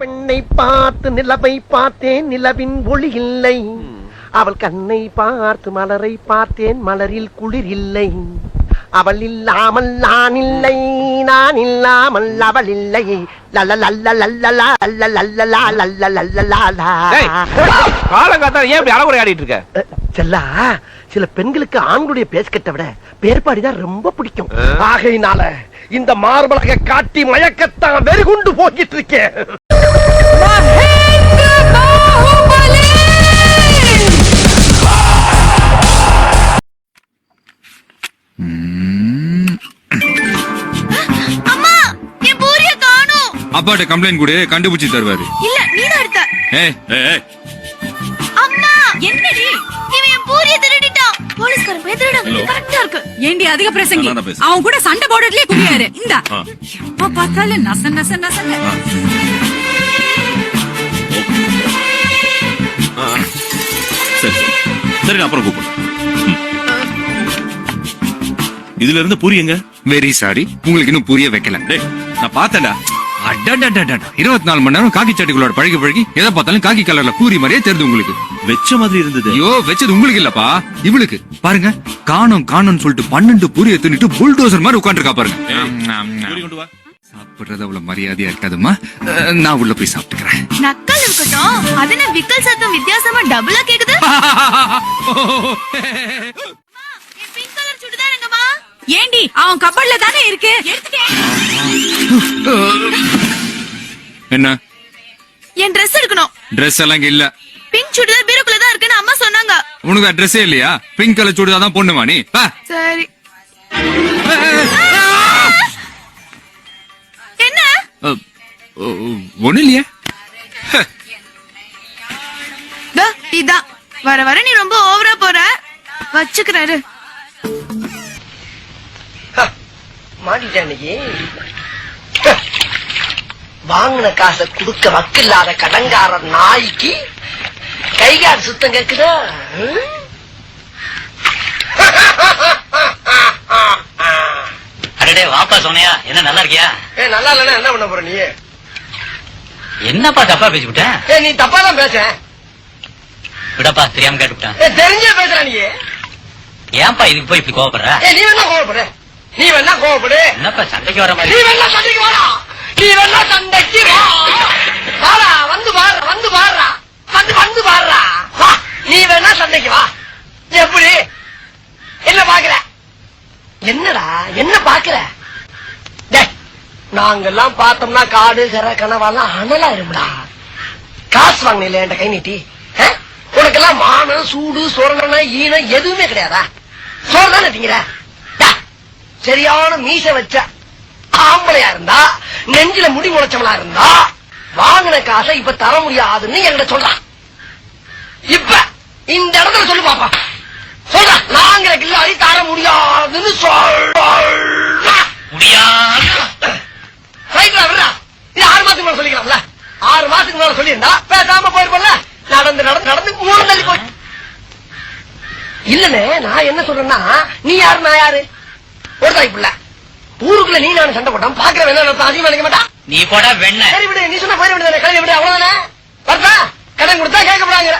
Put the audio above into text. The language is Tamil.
பெண்ணை பார்த்து நிலவை பார்த்தேன், நிலவின் ஒளி இல்லை. அவள் கண்ணை பார்த்து மலரை பார்த்தேன், மலரில் குளிர் இல்லை. அவள் இல்லாமல் நான் இல்லை, நான் இல்லாமல் அவள் இல்லை. செல்லா, சில பெண்களுக்கு ஆண்களுடைய பேஸ்கட்டை விட பேர்பாடிதான் ரொம்ப பிடிக்கும். ஆகையினால இந்த மார்பலகை காட்டி மயக்கத்தான் வெறிகுண்டு போக்கிட்டு இருக்கேன். அப்பாட்ட கம்ப்ளைண்ட் கூட கண்டுபிடிச்சு தருவாரு. இல்ல நீதான் எடுத்த. அம்மா என்னடி இவன் என் பூரிய திருடிட்டான். போலீஸ்காரன் போய் திருடாங்க. கரெக்ட்டா இருக்கு. ஏண்டி அதிக பிரசங்கி, அவன் கூட சண்டை போடுறதுலயே குடியாரு. இந்த எப்ப பார்த்தாலும் நச நச நசங்க. சரி அப்புறம் கூப்பிடு. இதுல இருந்து புரியுங்க. வெரி சாரி, உங்களுக்கு இன்னும் புரிய வைக்கல. நான் பார்த்தேன்டா. 24 மணி நேரம் காக்கி சட்டிகளோட பழகி எதை பார்த்தாலும் காக்கி கலர்ல பூரி மாதிரியே தெரியுது உங்களுக்கு. வெச்ச மாதிரி இருந்தது. ஐயோ, வெச்சது உங்களுக்கு இல்லப்பா, இவளுக்கு. பாருங்க, காணும் சொல்லிட்டு 12 பூரியை தின்னுட்டு புல்டோசர் மாதிரி உட்காந்துருக்கா பாருங்க. சாப்பிடுறது அவ்வளவு மரியாதையா இருக்காதுமா. நான் உள்ள போய் சாப்பிட்டுக்கிறேன். நக்கல் இருக்கட்டும், அதுன விக்கல் சத்தம் வித்தியாசமா டபுளா கேக்குது. பிங்க் கலர் சுடிதார் எங்கம்மா? ஏண்டி அவன் கபட்ல தானே இருக்கு. என்ன? என் Dress எடுக்கணும். Dress எல்லாம் இல்ல. பிங்க் சுடிதார் பீரோக்குள்ள தான் இருக்குன்னு அம்மா சொன்னாங்க. உனக்கு ட்ரெஸ்ஸே இல்லையா? பிங்க் கலர் சுடிதார் தான் பொண்ணுமா நீ? சரி. என்ன? ஒண்ணு இல்லையா? இதான் வர வர நீ ரொம்ப ஓவரா போற. வச்சுக்கிறாரு. மாட்டிட்டானே. வாங்கின காசை குடுக்க வக்கில்லாத கடங்கார நாய்க்கு கைகாடு சுத்தம் கேக்குதா? அடடே வாப்பா சோனியா, என்ன நல்லா இருக்கியா? நல்லா இல்லன்னா என்ன பண்ண போற நீ? என்னப்பா தப்பா பேசிவிட்டேன்? நீ தப்பா தான் பேச. விடப்பா, தெரியாம கேட்டுவிட்டேன். தெரிஞ்சே பேசுற நீ. ஏன்பா இதுக்கு போய் இப்படி கோவப்படுற? நீ வேணா கோவப்படு. என்னப்பா சண்டைக்கு வர மாதிரி? நீ வேணா சண்டைக்கு வாடா. நீ வேணா சண்டைக்கு வா. வாடா, வந்து பாரு, வந்து பாருடா. வந்து பாருடா. நீ வேணா சண்டைக்கு வா. எப்படி? என்ன பாக்குற? என்னடா என்ன பாக்குற? நாங்கெல்லாம் பார்த்தோம்னா காடு கரை கனவாலாம் அனலா இருமுடா. காசு வாங்கின என் கை நீட்டி. உனக்கெல்லாம் மானம் சூடு சொரண ஈனம் எதுவுமே கிடையாதா? சோறு தானே திங்கிற? சரியான மீச வச்ச ஆம்பளையா இருந்தா, நெஞ்சில முடி முளைச்சவளா இருந்தா வாங்கின காசை இப்ப தர முடியாதுன்னு என்கிட்ட சொல்றான். இப்ப இந்த இடத்துல சொல்லு பாப்பா. சொல்ற நாங்கிற கில்லாடி தர முடியாதுன்னு சொல்ற. இது 6 மாசத்துக்கு மேல சொல்லிக்கலாம்ல. 6 மாசத்துக்கு மேல சொல்லியிருந்தா பேசாம போயிருப்பல. நடந்து 3 நாளைக்கு போய் இல்லனே. நான் என்ன சொல்றேன்னா, நீ யாரு நான் யாரு? ஒரு தாய் பிள்ளை. ஊருக்குள்ள நீ நானும் சண்டை போட்டான் பாக்குற வேணா அதிகமா நினைக்க மாட்டா. நீ போட வெண்ண. சரி விடு, நீ சொன்னா போயிட வேண்டியதானே. கல்வி விடு, அவ்வளவுதானே. பார்த்தா கடன் கொடுத்தா கேட்க போறாங்க.